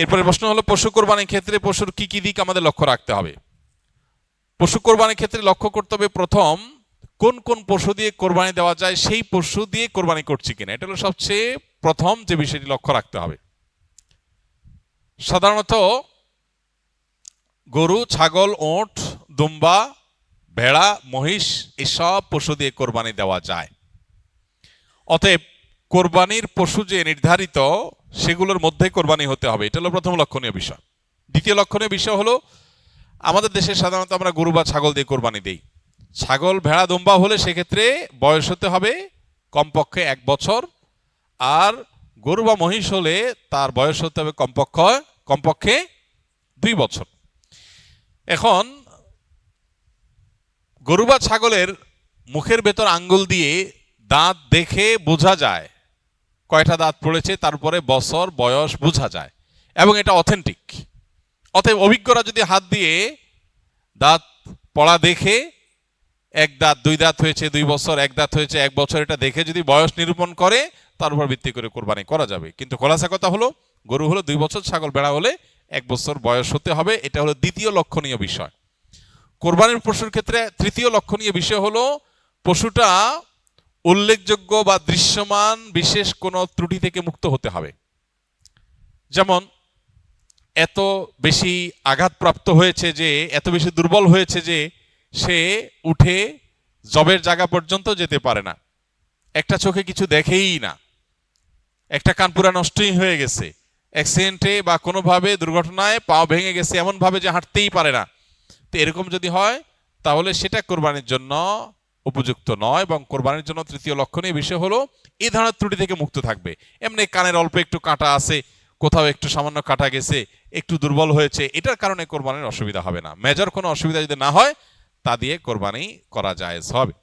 এরপরে প্রশ্ন হলো পশু কোরবানির ক্ষেত্রে পশুর কি কি দিক আমাদের লক্ষ্য রাখতে হবে। পশু কোরবানির ক্ষেত্রে লক্ষ্য করতে হবে প্রথম কোন কোন পশু দিয়ে কোরবানি দেওয়া যায় সেই পশু দিয়ে কোরবানি করছি কিনা, এটা হলো সবচেয়ে প্রথম যে বিষয়টি লক্ষ্য রাখতে হবে। সাধারণত গরু, ছাগল, ওঁট, দুম্বা, ভেড়া, মহিষ এসব পশু দিয়ে কোরবানি দেওয়া যায়। অতএব কোরবানির পশু যে নির্ধারিত সেগুলোর মধ্যে কোরবানি হতে হবে, এটা হলো প্রথম লক্ষণীয় বিষয়। দ্বিতীয় লক্ষণীয় বিষয় হলো আমাদের দেশে সাধারণত আমরা গরু বা ছাগল দিয়ে কোরবানি দেই। ছাগল, ভেড়া, দুম্বা হলে সেক্ষেত্রে বয়স হতে হবে কমপক্ষে 1 বছর, আর গরু বা মহিষ হলে তার বয়স হতে হবে কমপক্ষে 2 বছর। এখন গরু বা ছাগলের মুখের ভেতর আঙ্গুল দিয়ে দাঁত দেখে বোঝা যায় কয়টা দাঁত পড়েছে, তারপরে বছর বয়স বোঝা যায় এবং এটা অথেন্টিক। অতএব অভিজ্ঞরা যদি হাত দিয়ে দাঁত পড়া দেখে 1 দাঁত 2 দাঁত হয়েছে 2 বছর, 1 দাঁত হয়েছে 1 বছর, এটা দেখে যদি বয়স নিরূপণ করে তার উপর ভিত্তি করে কোরবানি করা যাবে। কিন্তু খোলাসা কথা হলো গরু হলো 2 বছর, ছাগল ভেড়া হলে 1 বছর বয়স হতে হবে। এটা হলো দ্বিতীয় লক্ষণীয় বিষয়। কোরবানির পশুর ক্ষেত্রে তৃতীয় লক্ষণীয় বিষয় হলো পশুটা উল্লেখযোগ্য বা দৃশ্যমান বিশেষ কোনো ত্রুটি থেকে মুক্ত হতে হবে। যেমন এত বেশি আঘাতপ্রাপ্ত হয়েছে যে, এত বেশি দুর্বল হয়েছে যে সে উঠে জবের জায়গা পর্যন্ত যেতে পারে না, একটা চোখে কিছু দেখেই না, একটা কান পুরা নষ্টই হয়ে গেছে, অ্যাক্সিডেন্টে বা কোনোভাবে দুর্ঘটনায় পা ভেঙে গেছে এমন ভাবে যে হাঁটতেই পারে না, তো এরকম যদি হয় তাহলে সেটা কোরবানির জন্য উপযুক্ত নয়। এবং কোরবানির জন্য তৃতীয় লক্ষণীয় বিষয় হলো এই ধরনের ত্রুটি থেকে মুক্ত থাকবে। এমনি কানের অল্প একটু কাঁটা আছে, কোথাও একটু সামান্য কাটা গেছে, একটু দুর্বল হয়েছে, এটার কারণে কোরবানির অসুবিধা হবে না। মেজর কোনো অসুবিধা যদি না হয় তা দিয়ে কোরবানি করা জায়েজ হবে।